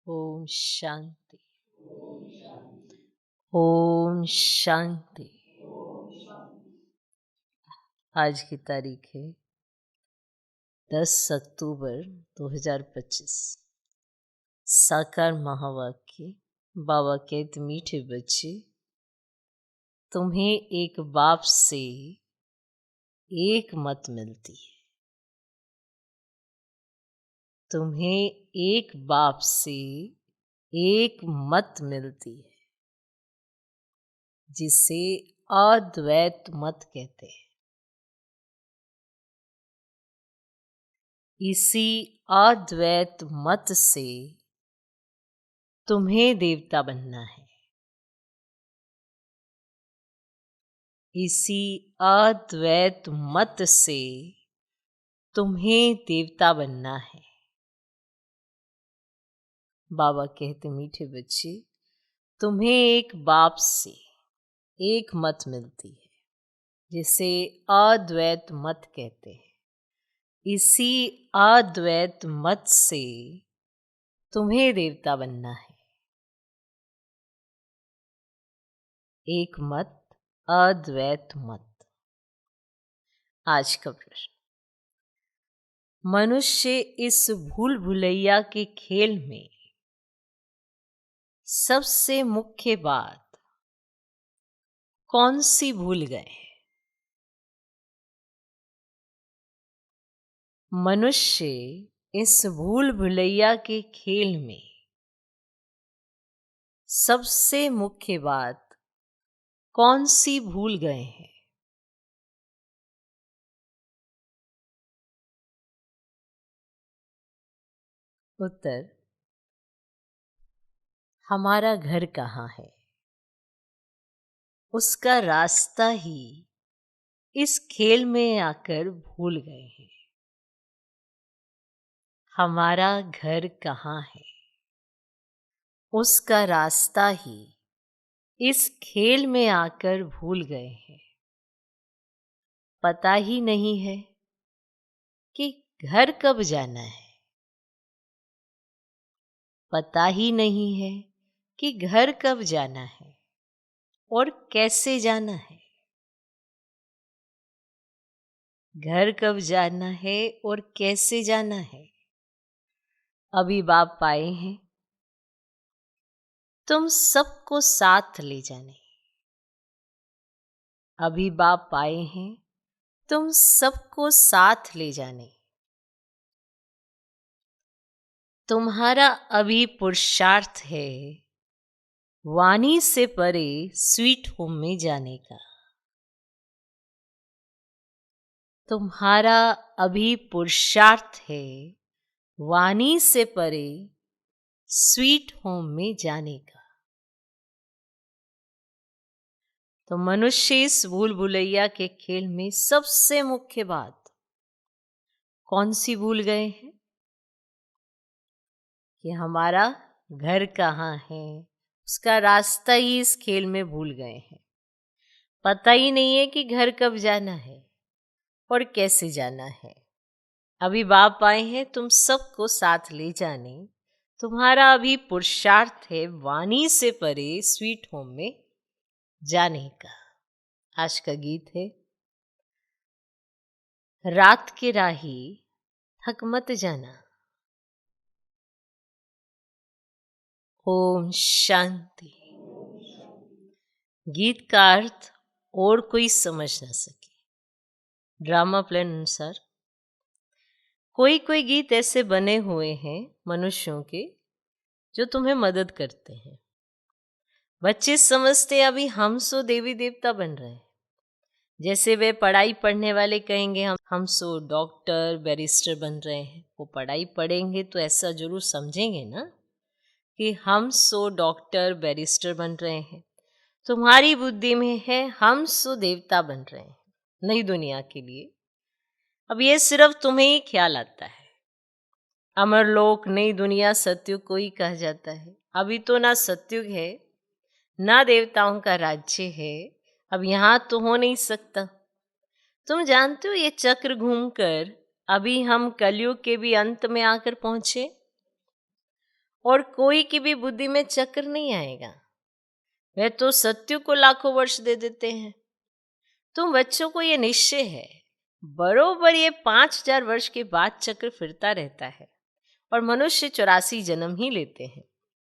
ओम शांति। ओम शांति। आज की तारीख है 10 अक्टूबर 2025। साकार महावाक्य। बाबा कहते, मीठे बच्चे, तुम्हें एक बाप से एक मत मिलती है। तुम्हें एक बाप से एक मत मिलती है, जिसे अद्वैत मत कहते हैं। इसी अद्वैत मत से तुम्हें देवता बनना है। इसी अद्वैत मत से तुम्हें देवता बनना है। बाबा कहते, मीठे बच्चे, तुम्हें एक बाप से एक मत मिलती है, जिसे अद्वैत मत कहते हैं। इसी अद्वैत मत से तुम्हें देवता बनना है। एक मत, अद्वैत मत। आज का प्रश्न, मनुष्य इस भूल भुलैया के खेल में सबसे मुख्य बात कौन सी भूल गए? मनुष्य इस भूल भुलैया के खेल में सबसे मुख्य बात कौन सी भूल गए हैं? उत्तर, हमारा घर कहाँ है, उसका रास्ता ही इस खेल में आकर भूल गए हैं। हमारा घर कहाँ है, उसका रास्ता ही इस खेल में आकर भूल गए हैं। पता ही नहीं है कि घर कब जाना है। पता ही नहीं है कि घर कब जाना है और कैसे जाना है। घर कब जाना है और कैसे जाना है। अभी बाप आए हैं तुम सबको साथ ले जाने। अभी बाप आए हैं तुम सबको साथ ले जाने। तुम्हारा अभी पुरुषार्थ है वाणी से परे स्वीट होम में जाने का। तुम्हारा अभी पुरुषार्थ है वाणी से परे स्वीट होम में जाने का। तो मनुष्य इस भूल भुलैया के खेल में सबसे मुख्य बात कौन सी भूल गए हैं? कि हमारा घर कहाँ है, उसका रास्ता ही इस खेल में भूल गए हैं। पता ही नहीं है कि घर कब जाना है और कैसे जाना है। अभी बाप आए हैं तुम सबको साथ ले जाने। तुम्हारा अभी पुरुषार्थ है वाणी से परे स्वीट होम में जाने का। आज का गीत है, रात के राही थक मत जाना। ओम शांति। गीत का अर्थ और कोई समझ ना सके। ड्रामा प्लान अनुसार कोई कोई गीत ऐसे बने हुए हैं मनुष्यों के जो तुम्हें मदद करते हैं। बच्चे समझते अभी हम सो देवी देवता बन रहे हैं। जैसे वे पढ़ाई पढ़ने वाले कहेंगे हम सो डॉक्टर बैरिस्टर बन रहे हैं। वो पढ़ाई पढ़ेंगे तो ऐसा जरूर समझेंगे ना कि हम सो डॉक्टर बैरिस्टर बन रहे हैं। तुम्हारी बुद्धि में है हम सो देवता बन रहे हैं नई दुनिया के लिए। अब ये सिर्फ तुम्हें ही ख्याल आता है। अमरलोक नई दुनिया सत्युग को ही कहा जाता है। अभी तो ना सत्युग है ना देवताओं का राज्य है। अब यहाँ तो हो नहीं सकता। तुम जानते हो ये चक्र घूमकर अभी हम कलयुग के भी अंत में आकर पहुंचे और कोई की भी बुद्धि में चक्र नहीं आएगा। वह तो सत्य को लाखों वर्ष दे देते हैं। तुम बच्चों को ये निश्चय है, बरोबर ये 5000 वर्ष के बाद चक्र फिरता रहता है और मनुष्य 84 जन्म ही लेते हैं।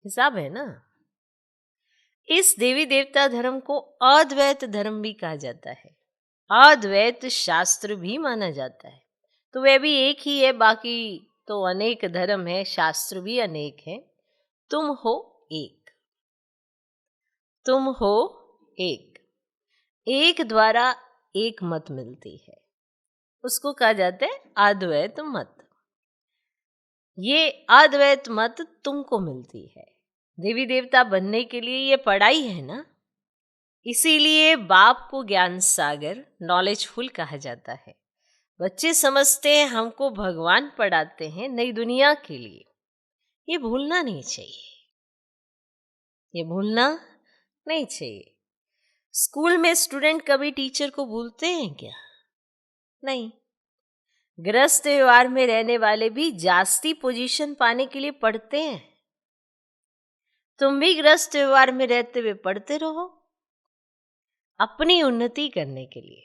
हिसाब है ना। इस देवी देवता धर्म को अद्वैत धर्म भी कहा जाता है, अद्वैत शास्त्र भी माना जाता है। तो वह भी एक ही है, बाकी तो अनेक धर्म है, शास्त्र भी अनेक है। तुम हो एक, तुम हो एक, एक द्वारा एक मत मिलती है, उसको कहा जाता है अद्वैत मत। ये अद्वैत मत तुमको मिलती है। देवी देवता बनने के लिए ये पढ़ाई है ना, इसीलिए बाप को ज्ञान सागर नॉलेजफुल कहा जाता है। बच्चे समझते हैं हमको भगवान पढ़ाते हैं नई दुनिया के लिए। ये भूलना नहीं चाहिए, ये भूलना नहीं चाहिए। स्कूल में स्टूडेंट कभी टीचर को भूलते हैं क्या? नहीं। गृहस्थ व्यवहार में रहने वाले भी जास्ती पोजीशन पाने के लिए पढ़ते हैं। तुम भी गृहस्थ व्यवहार में रहते हुए पढ़ते रहो, अपनी उन्नति करने के लिए।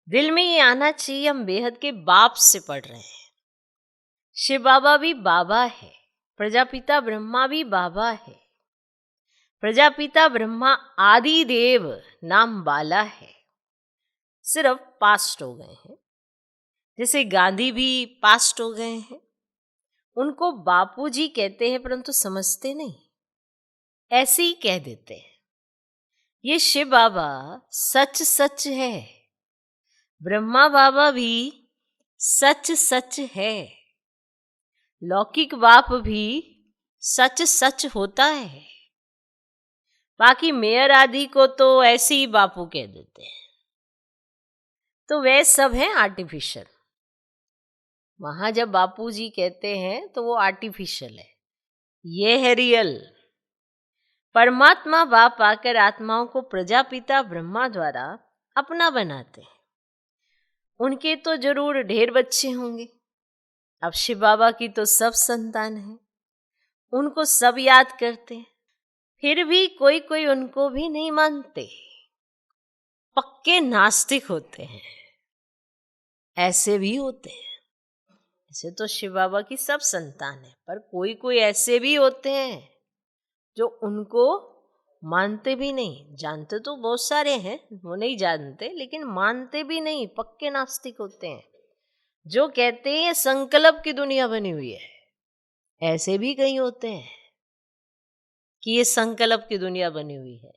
दिल में ये आना चाहिए हम बेहद के बाप से पढ़ रहे हैं। शिव बाबा भी बाबा है, प्रजापिता ब्रह्मा भी बाबा है। प्रजापिता ब्रह्मा आदि देव नाम बाला है, सिर्फ पास्ट हो गए हैं। जैसे गांधी भी पास्ट हो गए हैं, उनको बापूजी कहते हैं परंतु समझते नहीं, ऐसे ही कह देते हैं। ये शिव बाबा सच सच है, ब्रह्मा बाबा भी सच सच है, लौकिक बाप भी सच सच होता है। बाकी मेयर आदि को तो ऐसे ही बापू कह देते हैं। तो वे सब हैं आर्टिफिशियल। वहां जब बापूजी कहते हैं तो वो आर्टिफिशियल है, ये है रियल। परमात्मा बाप आकर आत्माओं को प्रजापिता ब्रह्मा द्वारा अपना बनाते हैं। उनके तो जरूर ढेर बच्चे होंगे। अब शिव बाबा की तो सब संतान है, उनको सब याद करते हैं। फिर भी कोई कोई उनको भी नहीं मानते, पक्के नास्तिक होते हैं, ऐसे भी होते हैं। ऐसे तो शिव बाबा की सब संतान है, पर कोई कोई ऐसे भी होते हैं जो उनको मानते भी नहीं। जानते तो बहुत सारे हैं, वो नहीं जानते, लेकिन मानते भी नहीं, पक्के नास्तिक होते हैं, जो कहते हैं संकल्प की दुनिया बनी हुई है। ऐसे भी कई होते हैं कि ये संकल्प की दुनिया बनी हुई है।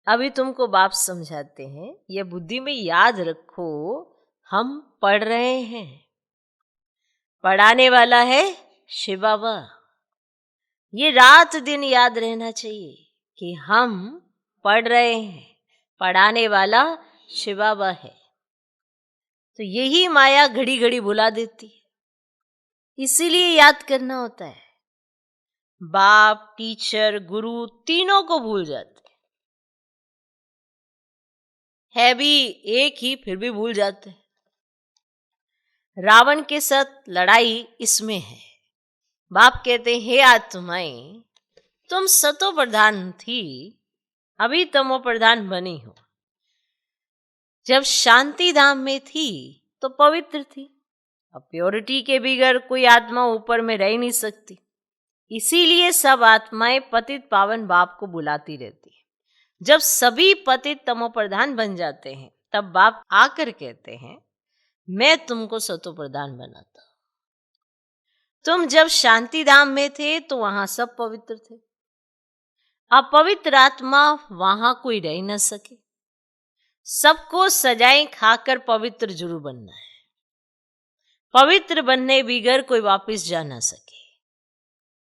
अभी तुमको बाप समझाते हैं, ये बुद्धि में याद रखो, हम पढ़ रहे हैं, पढ़ाने वाला है शिव बाबा। ये रात दिन याद रहना चाहिए कि हम पढ़ रहे हैं, पढ़ाने वाला शिव बाबा है। तो यही माया घड़ी घड़ी भुला देती है, इसीलिए याद करना होता है। बाप, टीचर, गुरु तीनों को भूल जाते है भी एक ही, फिर भी भूल जाते हैं। रावण के साथ लड़ाई इसमें है। बाप कहते हैं, हे आत्माएं, तुम सतो प्रधान थी, अभी तमो प्रधान बनी हो। जब शांति धाम में थी तो पवित्र थी। अब प्योरिटी के बगैर कोई आत्मा ऊपर में रह नहीं सकती, इसीलिए सब आत्माएं पतित पावन बाप को बुलाती रहती है। जब सभी पतित तमो प्रधान बन जाते हैं, तब बाप आकर कहते हैं, मैं तुमको सतो प्रधान बनाता हूं। तुम जब शांति धाम में थे तो वहां सब पवित्र थे, अपवित्र आत्मा वहां कोई रह न सके। सबको सजाएं खाकर पवित्र जरूर बनना है, पवित्र बनने बिगर कोई वापस जा ना सके।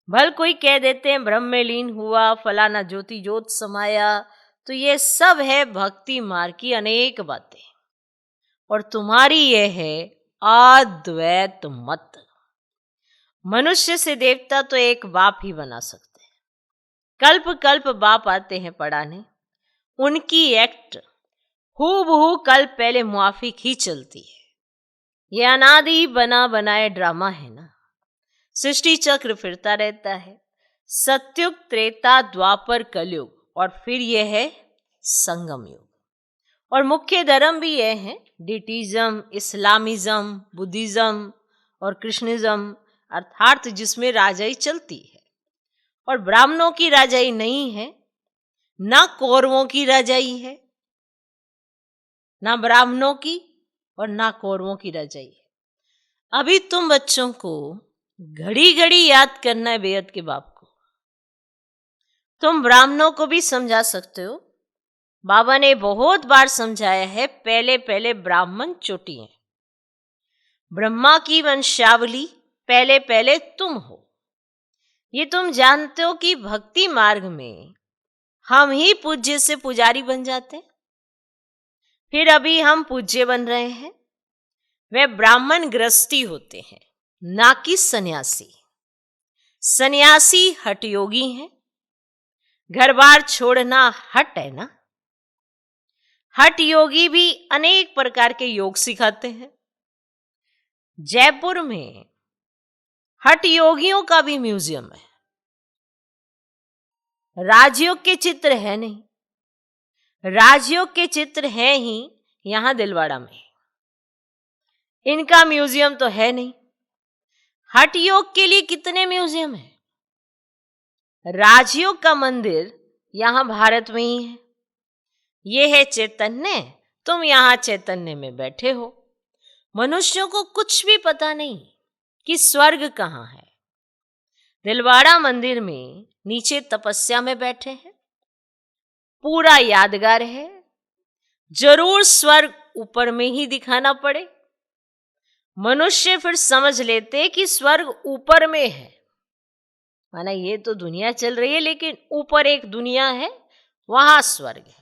भल कोई कह देते हैं ब्रह्म में लीन हुआ, फलाना ज्योति ज्योत समाया, तो ये सब है भक्ति मार्ग की अनेक बातें, और तुम्हारी ये है अद्वैत मत। मनुष्य से देवता तो एक बाप ही बना सकते हैं। कल्प कल्प बाप आते हैं पढ़ाने, उनकी एक्ट हूबहू कल्प पहले मुआफिक ही चलती है। ये अनादि बना बनाए ड्रामा है ना। सृष्टि चक्र फिरता रहता है। सतयुग, त्रेता, द्वापर, कलयुग और फिर यह है संगम युग। और मुख्य धर्म भी यह है डिटिज्म, इस्लामिज्म, बुद्धिज्म और कृष्णिज्म, अर्थात जिसमें राजाई चलती है। और ब्राह्मणों की राजाई नहीं है, ना कौरवों की राजाई है, ना ब्राह्मणों की और ना कौरवों की राजाई है। अभी तुम बच्चों को घड़ी घड़ी याद करना है बेअद के बाप को। तुम ब्राह्मणों को भी समझा सकते हो। बाबा ने बहुत बार समझाया है, पहले पहले ब्राह्मण चोटी हैं, ब्रह्मा की वंशावली पहले पहले तुम हो। ये तुम जानते हो कि भक्ति मार्ग में हम ही पूज्य से पुजारी बन जाते हैं। फिर अभी हम पूज्य बन रहे हैं, वे ब्राह्मण गृहस्थी होते हैं, ना कि सन्यासी। सन्यासी हठ योगी हैं। घर बार छोड़ना हट है ना। हठ योगी भी अनेक प्रकार के योग सिखाते हैं। जयपुर में हठ योगियों का भी म्यूजियम है। राजयोग के चित्र है नहीं, राजयोग के चित्र हैं ही यहां दिलवाड़ा में, इनका म्यूजियम तो है नहीं। हठ योग के लिए कितने म्यूजियम है। राजयोग का मंदिर यहां भारत में ही है। यह है चैतन्य, तुम यहां चैतन्य में बैठे हो। मनुष्यों को कुछ भी पता नहीं कि स्वर्ग कहां है। दिलवाड़ा मंदिर में नीचे तपस्या में बैठे हैं, पूरा यादगार है। जरूर स्वर्ग ऊपर में ही दिखाना पड़े। मनुष्य फिर समझ लेते कि स्वर्ग ऊपर में है, माना ये तो दुनिया चल रही है लेकिन ऊपर एक दुनिया है, वहां स्वर्ग है।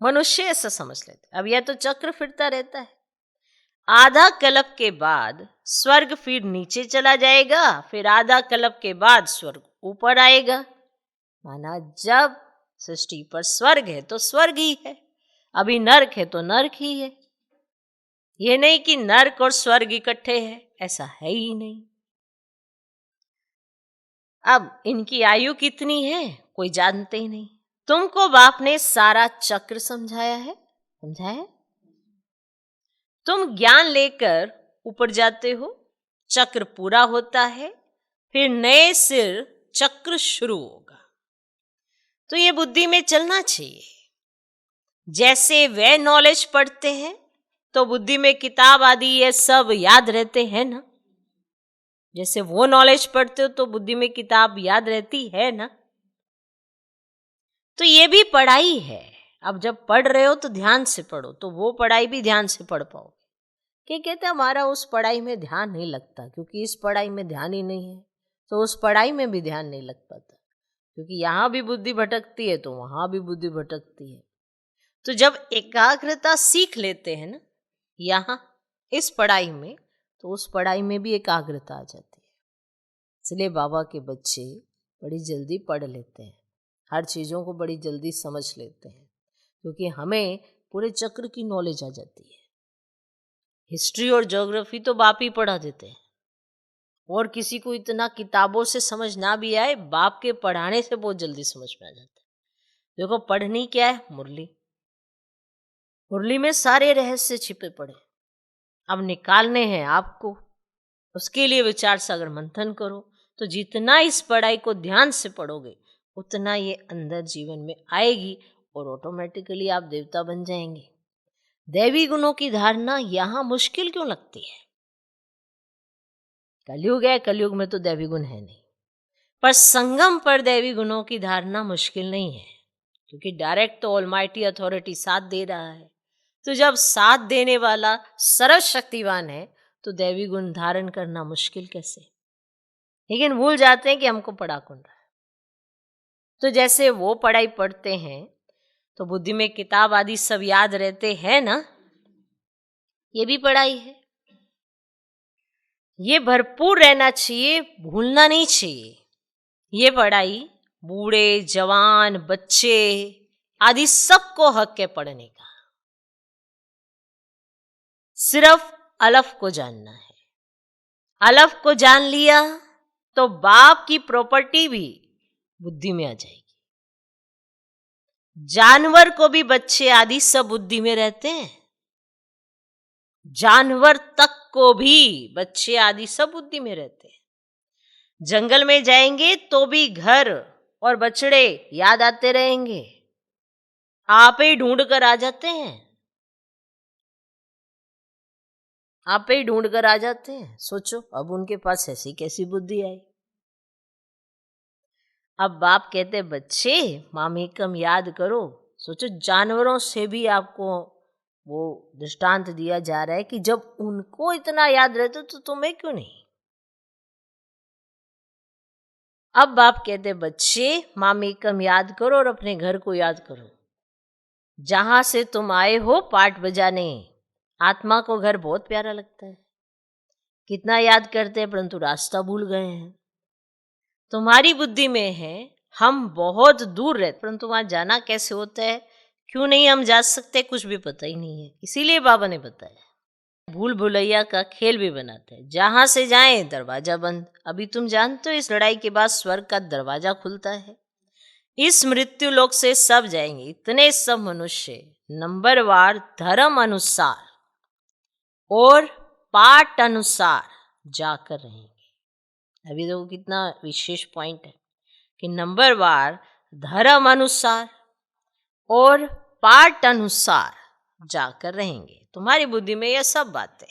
मनुष्य ऐसा समझ लेते। अब यह तो चक्र फिरता रहता है। आधा कल्प के बाद स्वर्ग फिर नीचे चला जाएगा, फिर आधा कल्प के बाद स्वर्ग ऊपर आएगा। माना जब सृष्टि पर स्वर्ग है तो स्वर्ग ही है, अभी नरक है तो नरक ही है। ये नहीं कि नरक और स्वर्ग इकट्ठे हैं, ऐसा है ही नहीं। अब इनकी आयु कितनी है कोई जानते ही नहीं। तुमको बाप ने सारा चक्र समझाया है, समझाया है। तुम ज्ञान लेकर ऊपर जाते हो, चक्र पूरा होता है, फिर नए सिर चक्र शुरू होगा। तो ये बुद्धि में चलना चाहिए। जैसे वे नॉलेज पढ़ते हैं तो बुद्धि में किताब आदि ये सब याद रहते हैं ना। जैसे वो नॉलेज पढ़ते हो तो बुद्धि में किताब याद रहती है ना। तो ये भी पढ़ाई है। अब जब पढ़ रहे हो तो ध्यान से पढ़ो, तो वो पढ़ाई भी ध्यान से पढ़ पाओ। क्या कहते हैं हमारा उस पढ़ाई में ध्यान नहीं लगता, क्योंकि इस पढ़ाई में ध्यान ही नहीं है, तो उस पढ़ाई में भी ध्यान नहीं लग पाता। क्योंकि यहाँ भी बुद्धि भटकती है तो वहाँ भी बुद्धि भटकती है। तो जब एकाग्रता सीख लेते हैं ना यहाँ इस पढ़ाई में, तो उस पढ़ाई में भी एकाग्रता आ जाती है। इसलिए बाबा के बच्चे बड़ी जल्दी पढ़ लेते हैं, हर चीज़ों को बड़ी जल्दी समझ लेते हैं, क्योंकि हमें पूरे चक्र की नॉलेज आ जाती है। हिस्ट्री और ज्योग्राफी तो बाप ही पढ़ा देते हैं, और किसी को इतना किताबों से समझ ना भी आए, बाप के पढ़ाने से बहुत जल्दी समझ में आ जाता है। देखो पढ़नी क्या है, मुरली। मुरली में सारे रहस्य छिपे पड़े, अब निकालने हैं आपको। उसके लिए विचार सागर मंथन करो। तो जितना इस पढ़ाई को ध्यान से पढ़ोगे उतना ये अंदर जीवन में आएगी और ऑटोमेटिकली आप देवता बन जाएंगे। दैवी गुणों की धारणा यहाँ मुश्किल क्यों लगती है। कलयुग है, कलयुग में तो दैवी गुण है नहीं, पर संगम पर दैवी गुणों की धारणा मुश्किल नहीं है, क्योंकि डायरेक्ट तो ऑलमाइटी अथॉरिटी साथ दे रहा है। तो जब साथ देने वाला सर्वशक्तिवान है तो दैवी गुण धारण करना मुश्किल कैसे। लेकिन भूल जाते हैं कि हमको पढ़ा कौन रहा है। तो जैसे वो पढ़ाई पढ़ते हैं तो बुद्धि में किताब आदि सब याद रहते हैं ना, ये भी पढ़ाई है। ये भरपूर रहना चाहिए, भूलना नहीं चाहिए। ये पढ़ाई बूढ़े, जवान, बच्चे आदि सबको हक है पढ़ने का। सिर्फ अलफ को जानना है। अलफ को जान लिया तो बाप की प्रॉपर्टी भी बुद्धि में आ जाएगी। जानवर को भी बच्चे आदि सब बुद्धि में रहते हैं। जानवर तक को भी बच्चे आदि सब बुद्धि में रहते हैं। जंगल में जाएंगे तो भी घर और बछड़े याद आते रहेंगे, आप ही ढूंढ कर आ जाते हैं, आप ही ढूंढ कर आ जाते हैं। सोचो अब उनके पास ऐसी कैसी बुद्धि आई। अब बाप कहते बच्चे मामेकम याद करो। सोचो जानवरों से भी आपको वो दृष्टांत दिया जा रहा है कि जब उनको इतना याद रहता तो तुम्हें क्यों नहीं। अब बाप कहते बच्चे मामेकम याद करो और अपने घर को याद करो, जहां से तुम आए हो पाठ बजाने। आत्मा को घर बहुत प्यारा लगता है, कितना याद करते हैं परंतु रास्ता भूल गए हैं। तुम्हारी बुद्धि में है हम बहुत दूर रहते परंतु वहां जाना कैसे होता है, क्यों नहीं हम जा सकते, कुछ भी पता ही नहीं है। इसीलिए बाबा ने बताया भूल भुलैया का खेल भी बनाते हैं, जहां से जाएं दरवाजा बंद। अभी तुम जानते हो इस लड़ाई के बाद स्वर्ग का दरवाजा खुलता है। इस मृत्यु लोक से सब जाएंगे, इतने सब मनुष्य नंबरवार धर्म अनुसार और पाठ अनुसार जाकर रहेंगे। अभी देखो कितना विशेष पॉइंट है कि नंबरवार धर्म अनुसार और पाठ अनुसार जाकर रहेंगे। तुम्हारी बुद्धि में यह सब बातें।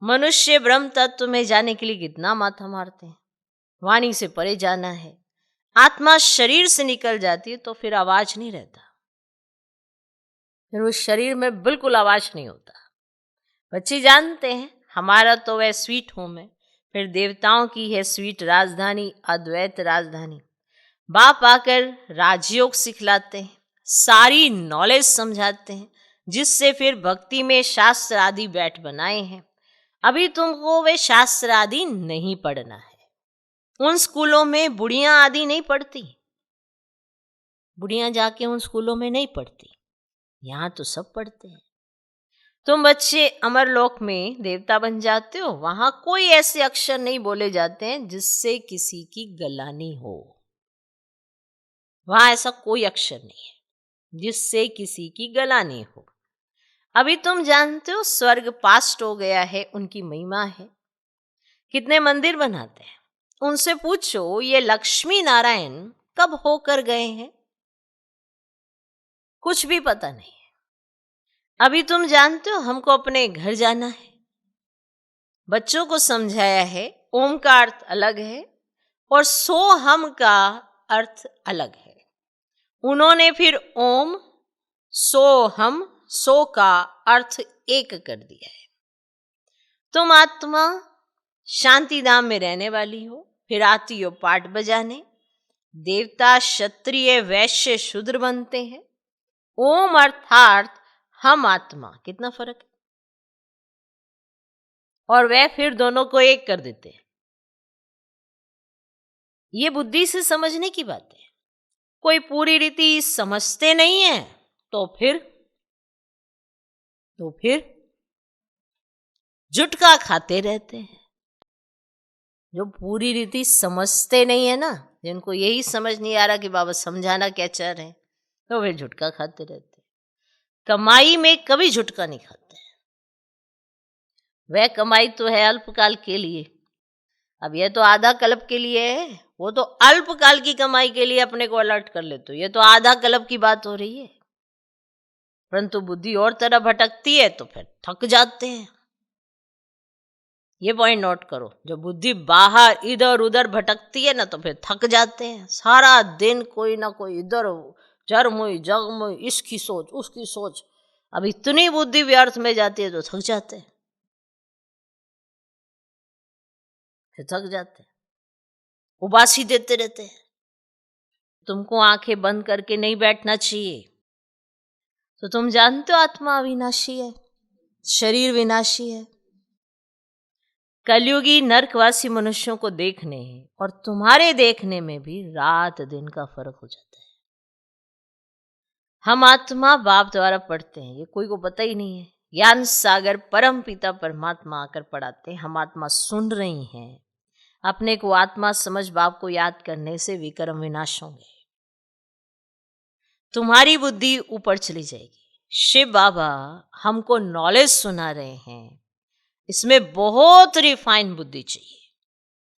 मनुष्य ब्रह्म तत्व में जाने के लिए कितना माथा मारते हैं, वाणी से परे जाना है। आत्मा शरीर से निकल जाती है तो फिर आवाज नहीं रहता, फिर उस शरीर में बिल्कुल आवाज नहीं होता। बच्चे जानते हैं हमारा तो वह स्वीट होम है, फिर देवताओं की है स्वीट राजधानी, अद्वैत राजधानी। बाप आकर राजयोग सिखलाते हैं, सारी नॉलेज समझाते हैं, जिससे फिर भक्ति में शास्त्र आदि बैठ बनाए हैं। अभी तुमको वे शास्त्र आदि नहीं पढ़ना है। उन स्कूलों में बुढ़ियां आदि नहीं पढ़ती, बुढ़ियां जाके उन स्कूलों में नहीं पढ़ती, यहाँ तो सब पढ़ते हैं। तुम बच्चे अमरलोक में देवता बन जाते हो, वहां कोई ऐसे अक्षर नहीं बोले जाते हैं जिससे किसी की गलानी हो। वहां ऐसा कोई अक्षर नहीं है जिससे किसी की गलानी हो। अभी तुम जानते हो स्वर्ग पास्ट हो गया है, उनकी महिमा है। कितने मंदिर बनाते हैं, उनसे पूछो ये लक्ष्मी नारायण कब होकर गए हैं, कुछ भी पता नहीं है। अभी तुम जानते हो हमको अपने घर जाना है, बच्चों को समझाया है ओम का अर्थ अलग है और सो हम का अर्थ अलग है। उन्होंने फिर ओम सो हम सो का अर्थ एक कर दिया है। तुम आत्मा शांति धाम में रहने वाली हो, फिर आती हो पाठ बजाने। देवता क्षत्रिय वैश्य शूद्र बनते हैं। ओम अर्थात हम आत्मा, कितना फर्क है। और वह फिर दोनों को एक कर देते हैं। ये बुद्धि से समझने की बात है। कोई पूरी रीति समझते नहीं है तो फिर जुटका खाते रहते हैं। जो पूरी रीति समझते नहीं है ना, जिनको यही समझ नहीं आ रहा कि बाबा समझाना क्या चाह रहे हैं, तो वे झुटका खाते रहते हैं। कमाई में कभी झुटका नहीं खाते हैं। वह कमाई तो है अल्पकाल के लिए, अब यह तो आधा कल्प के लिए है। वो तो अल्पकाल की कमाई के लिए अपने को अलर्ट कर लेते हो, ये तो आधा कल्प की बात हो रही है। परंतु बुद्धि और तरह भटकती है तो फिर थक जाते हैं। ये पॉइंट नोट करो, जो बुद्धि बाहर इधर उधर भटकती है ना तो फिर थक जाते हैं। सारा दिन कोई ना कोई इधर जरमुई जगमुई, इसकी सोच उसकी सोच, अब इतनी बुद्धि व्यर्थ में जाती है तो थक जाते हैं, फिर थक जाते हैं, उबासी देते रहते हैं। तुमको आंखें बंद करके नहीं बैठना चाहिए। तो तुम जानते हो आत्मा अविनाशी है, शरीर विनाशी है। कलयुगी नरकवासी मनुष्यों को देखने और तुम्हारे देखने में भी रात दिन का फर्क हो जाता है। हम आत्मा बाप द्वारा पढ़ते हैं, ये कोई को पता ही नहीं है। ज्ञान सागर परम पिता परमात्मा आकर पढ़ाते हैं, हम आत्मा सुन रही हैं। अपने को आत्मा समझ बाप को याद करने से विक्रम विनाश होंगे, तुम्हारी बुद्धि ऊपर चली जाएगी। शिव बाबा हमको नॉलेज सुना रहे हैं, इसमें बहुत रिफाइन बुद्धि चाहिए।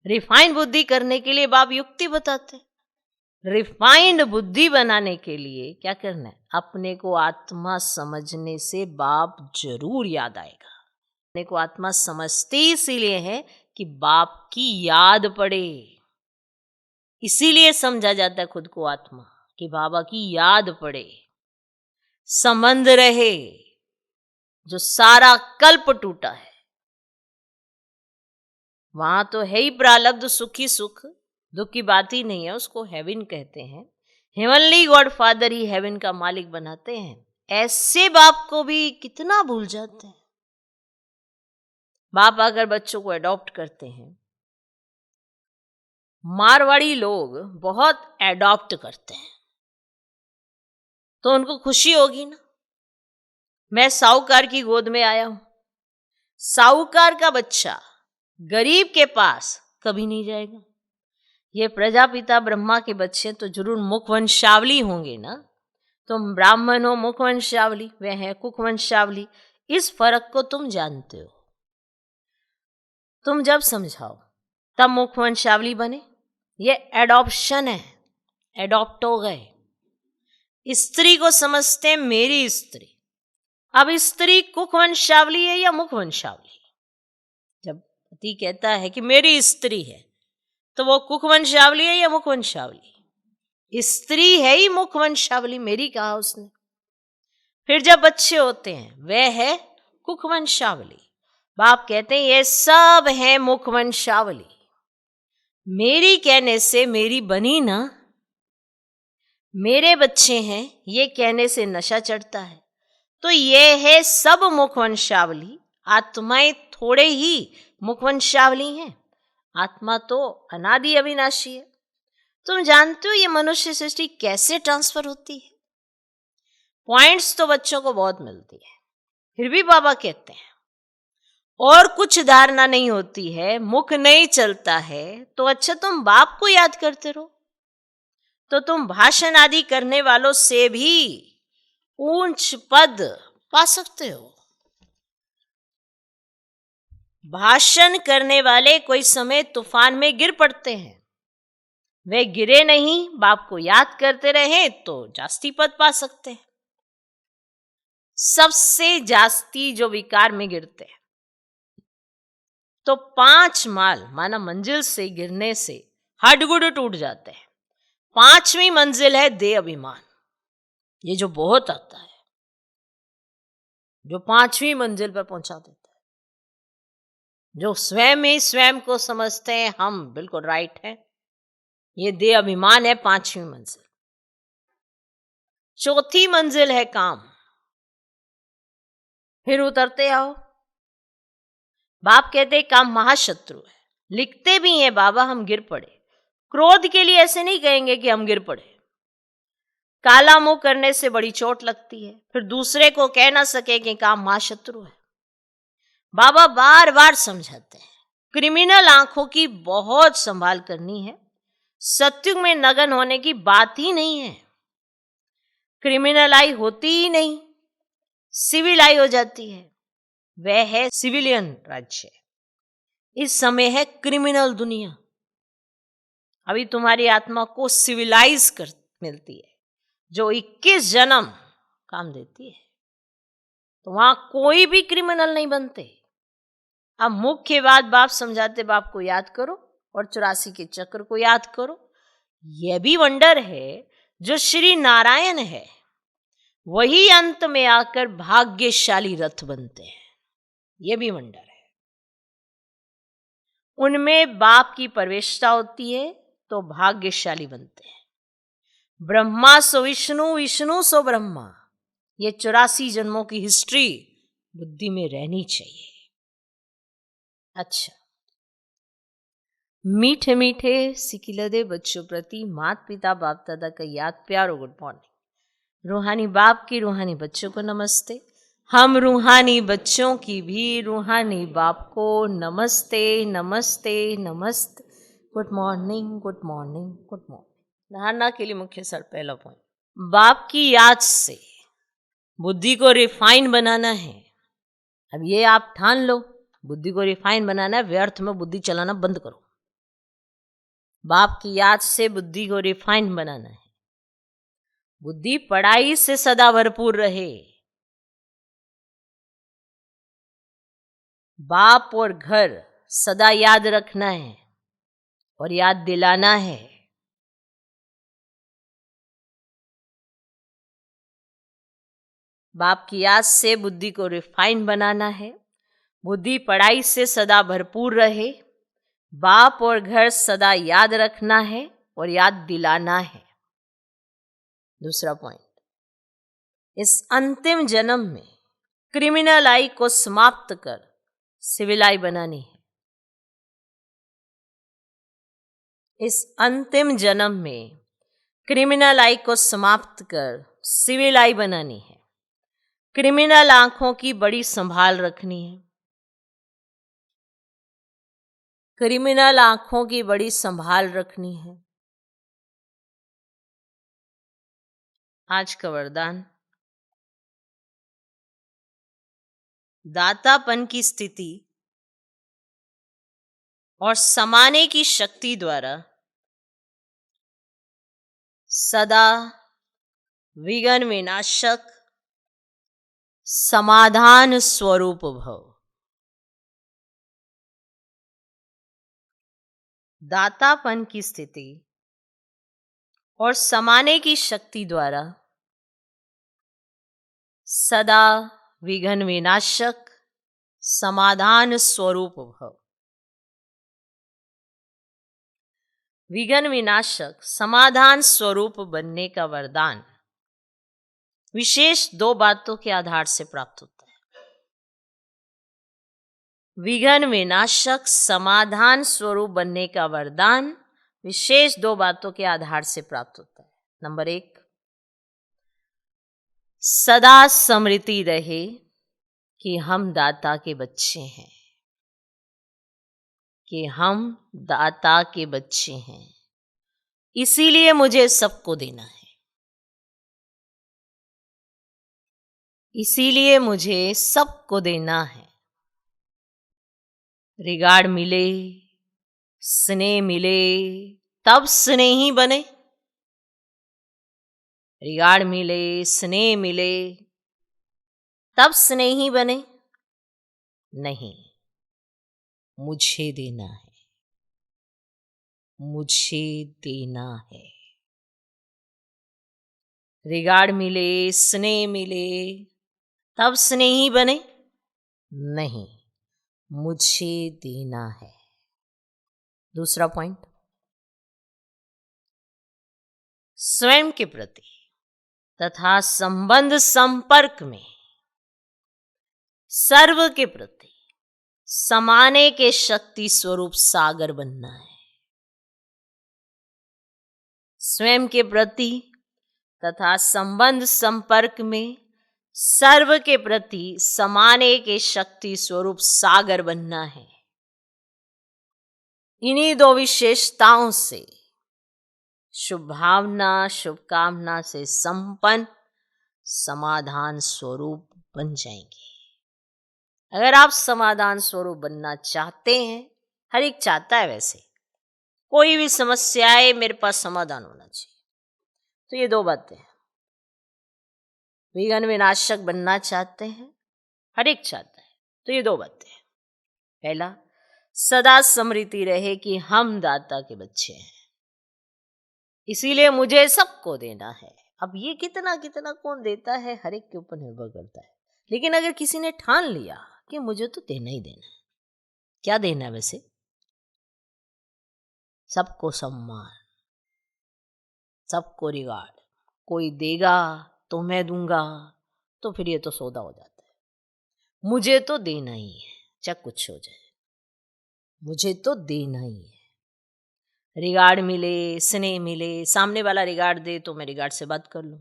रिफाइंड बुद्धि करने के लिए बाप युक्ति बताते हैं। रिफाइंड बुद्धि बनाने के लिए क्या करना है? अपने को आत्मा समझने से बाप जरूर याद आएगा। अपने को आत्मा समझते इसीलिए है कि बाप की याद पड़े, इसीलिए समझा जाता है खुद को आत्मा, कि बाबा की याद पड़े, संबंध रहे, जो सारा कल्प टूटा है। वहां तो है ही प्रारब्ध सुखी सुख, दुख की बात ही नहीं है, उसको हेवन कहते हैं। हेवनली गॉड फादर ही हेवन का मालिक बनाते हैं। ऐसे बाप को भी कितना भूल जाते हैं। बाप अगर बच्चों को अडॉप्ट करते हैं, मारवाड़ी लोग बहुत अडॉप्ट करते हैं, तो उनको खुशी होगी ना। मैं साहूकार की गोद में आया हूं, साहूकार का बच्चा गरीब के पास कभी नहीं जाएगा। ये प्रजापिता ब्रह्मा के बच्चे तो जरूर मुखवंशावली होंगे ना। तुम ब्राह्मण हो मुखवंशावली, वे हैं कुखवंशावली। इस फर्क को तुम जानते हो। तुम जब समझाओ तब मुखवंशावली बने। ये एडॉप्शन है, एडॉप्ट हो गए। स्त्री को समझते हैं मेरी स्त्री। अब स्त्री कुखवंशावली है या मुखवंशावली? जब पति कहता है कि मेरी स्त्री है, तो वो कुखवंशावली है या मुखवंशावली? स्त्री है ही मुखवंशावली, मेरी कहा उसने। फिर जब बच्चे होते हैं वह है कुखवंशावली। बाप कहते हैं ये सब है मुखवंशावली। मेरी कहने से मेरी बनी ना, मेरे बच्चे हैं ये कहने से नशा चढ़ता है। तो ये है सब मुखवंशावली। आत्माएं थोड़े ही मुखवंशावली हैं, आत्मा तो अनादि अविनाशी है। तुम जानते हो ये मनुष्य सृष्टि कैसे ट्रांसफर होती है? पॉइंट्स तो बच्चों को बहुत मिलती है, फिर भी बाबा कहते हैं और कुछ धारणा नहीं होती है, मुख नहीं चलता है, तो अच्छा तुम बाप को याद करते रहो, तो तुम भाषण आदि करने वालों से भी ऊंच पद पा सकते हो। भाषण करने वाले कोई समय तूफान में गिर पड़ते हैं, वे गिरे नहीं, बाप को याद करते रहे तो जास्ती पद पा सकते हैं। सबसे जास्ती जो विकार में गिरते हैं, तो 5 माल माना मंजिल से गिरने से हड्डगुड टूट जाते हैं। 5वीं मंजिल है देह अभिमान। ये जो बहुत आता है, जो 5वीं मंजिल पर पहुंचा देता है, जो स्वयं ही स्वयं को समझते हैं हम बिल्कुल राइट है, ये देह अभिमान है 5वीं मंजिल। 4थी मंजिल है काम। फिर उतरते आओ। बाप कहते काम महाशत्रु है। लिखते भी हैं बाबा हम गिर पड़े। क्रोध के लिए ऐसे नहीं कहेंगे कि हम गिर पड़े। काला मुंह करने से बड़ी चोट लगती है, फिर दूसरे को कह ना सके कि काम महाशत्रु है। बाबा बार बार समझाते हैं क्रिमिनल आंखों की बहुत संभाल करनी है। सत्युग में नगन होने की बात ही नहीं है। क्रिमिनल आई होती ही नहीं, सिविल आई हो जाती है। वह है सिविलियन राज्य। इस समय है क्रिमिनल दुनिया। अभी तुम्हारी आत्मा को सिविलाइज कर मिलती है, जो 21 जन्म काम देती है। तो वहां कोई भी क्रिमिनल नहीं बनते। अब मुख्य बात बाप समझाते, बाप को याद करो और 84 के चक्र को याद करो। यह भी वंडर है, जो श्री नारायण है वही अंत में आकर भाग्यशाली रथ बनते हैं। यह भी वंडर है। उनमें बाप की प्रवेशता होती है तो भाग्यशाली बनते हैं। ब्रह्मा सो विष्णु, विष्णु सो ब्रह्मा। ये 84 जन्मों की हिस्ट्री बुद्धि में रहनी चाहिए। अच्छा, मीठे मीठे सिकिलदे बच्चों प्रति माता पिता बाप दादा का याद प्यार और गुड मॉर्निंग। रूहानी बाप की रूहानी बच्चों को नमस्ते। हम रूहानी बच्चों की भी रूहानी बाप को नमस्ते नमस्ते नमस्ते। Good morning good morning good morning. नहाना के लिए मुख्य सर पहला पॉइंट, बाप की याद से बुद्धि को रिफाइन बनाना है। अब ये आप ठान लो, बुद्धि को रिफाइन बनाना है, व्यर्थ में बुद्धि चलाना बंद करो। बाप की याद से बुद्धि को रिफाइन बनाना है। बुद्धि पढ़ाई से सदा भरपूर रहे। बाप और घर सदा याद रखना है और याद दिलाना है। बाप की याद से बुद्धि को रिफाइन बनाना है। बुद्धि पढ़ाई से सदा भरपूर रहे। बाप और घर सदा याद रखना है और याद दिलाना है। दूसरा पॉइंट, इस अंतिम जन्म में क्रिमिनल आई को समाप्त कर सिविल आई बनानी है। इस अंतिम जन्म में क्रिमिनल आई को समाप्त कर सिविल आई बनानी है। क्रिमिनल आंखों की बड़ी संभाल रखनी है। क्रिमिनल आंखों की बड़ी संभाल रखनी है। आज का वरदान, दातापन की स्थिति और समाने की शक्ति द्वारा सदा विघ्न विनाशक समाधान स्वरूप भव। दातापन की स्थिति और समाने की शक्ति द्वारा सदा विघ्न विनाशक समाधान स्वरूप भव। विघ्न विनाशक समाधान स्वरूप बनने का वरदान विशेष 2 बातों के आधार से प्राप्त होता है। विघ्न विनाशक समाधान स्वरूप बनने का वरदान विशेष 2 बातों के आधार से प्राप्त होता है। नंबर 1, सदा स्मृति रहे कि हम दाता के बच्चे हैं, कि हम दाता के बच्चे हैं, इसीलिए मुझे सबको देना है, इसीलिए मुझे सबको देना है। रिगार्ड मिले, स्नेह मिले तब स्नेही बने। रिगार्ड मिले, स्नेह मिले तब स्नेही बने। नहीं, मुझे देना है, मुझे देना है। रिगार्ड मिले, स्नेह मिले तब स्नेही बने। नहीं, मुझे देना है। दूसरा पॉइंट, स्वयं के प्रति तथा संबंध संपर्क में सर्व के प्रति समाने के शक्ति स्वरूप सागर बनना है। स्वयं के प्रति तथा संबंध संपर्क में सर्व के प्रति समाने के शक्ति स्वरूप सागर बनना है। इन्हीं 2 विशेषताओं से शुभ भावना शुभकामना से संपन्न समाधान स्वरूप बन जाएंगे। अगर आप समाधान स्वरूप बनना चाहते हैं, हर एक चाहता है वैसे, कोई भी समस्या है मेरे पास समाधान होना चाहिए, तो ये 2 बातें हैं। विघ्न विनाशक बनना चाहते हैं, हर एक चाहता है, तो ये 2 बातें हैं। पहला, सदा स्मृति रहे कि हम दाता के बच्चे हैं, इसीलिए मुझे सबको देना है। अब ये कितना कितना कौन देता है, हर एक के ऊपर निर्भर करता है। लेकिन अगर किसी ने ठान लिया कि मुझे तो देना ही देना है, क्या देना है वैसे? सबको सम्मान, सबको रिगार्ड। कोई देगा तो मैं दूंगा, तो फिर ये तो सौदा हो जाता है। मुझे तो देना ही है, चाहे कुछ हो जाए, मुझे तो देना ही है। रिगार्ड मिले, स्नेह मिले, सामने वाला रिगार्ड दे तो मैं रिगार्ड से बात कर लूं,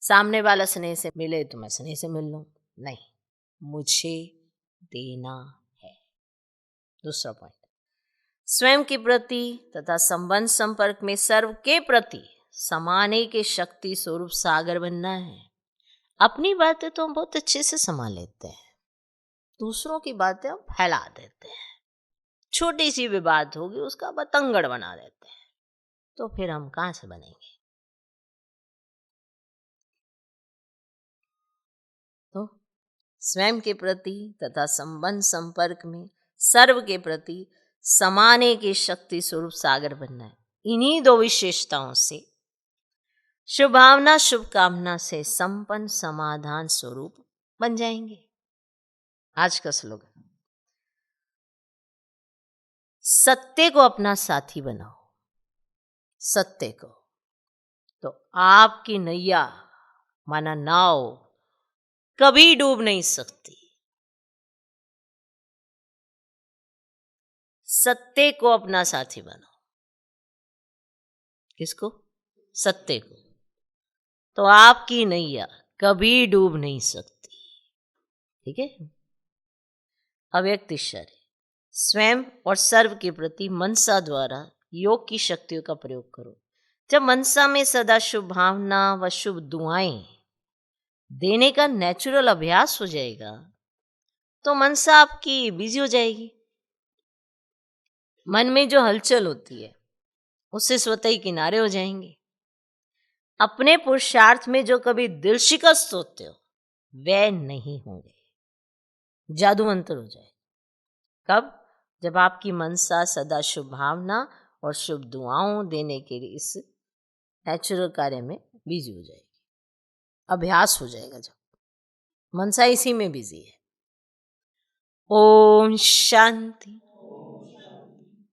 सामने वाला स्नेह से मिले तो मैं स्नेह से मिल लूं। नहीं, मुझे देना है। दूसरा पॉइंट, स्वयं के प्रति तथा संबंध संपर्क में सर्व के प्रति समाने के शक्ति स्वरूप सागर बनना है। अपनी बातें तो हम बहुत अच्छे से संभाल लेते हैं, दूसरों की बातें हम फैला देते हैं। छोटी सी भी बात होगी उसका बतंगड़ बना देते हैं, तो फिर हम कहाँ से बनेंगे? तो स्वयं के प्रति तथा संबंध संपर्क में सर्व के प्रति समाने के शक्ति स्वरूप सागर बनना है। इन्हीं दो विशेषताओं से शुभ भावना शुभ कामना से संपन्न समाधान स्वरूप बन जाएंगे। आज का स्लोगन, सत्य को अपना साथी बनाओ। सत्य को, तो आपकी नैया माना नाव कभी डूब नहीं सकती। सत्य को अपना साथी बनाओ। किसको? सत्य को, तो आपकी नैया कभी डूब नहीं सकती। ठीक है। अव्यक्त ईश्वर स्वयं और सर्व के प्रति मनसा द्वारा योग की शक्तियों का प्रयोग करो। जब मनसा में सदा शुभ भावना व शुभ दुआएं देने का नेचुरल अभ्यास हो जाएगा तो मनसा आपकी बिजी हो जाएगी। मन में जो हलचल होती है उससे स्वतः ही किनारे हो जाएंगे। अपने पुरुषार्थ में जो कभी दिल शिकस्त होते हो वे नहीं होंगे, जादू मंत्र हो जाए। कब? जब आपकी मनसा सदा शुभ भावना और शुभ दुआओं देने के लिए इस नेचुरल कार्य में बिजी हो जाएगी, अभ्यास हो जाएगा। जब मनसा इसी में बिजी है। ओम शांति।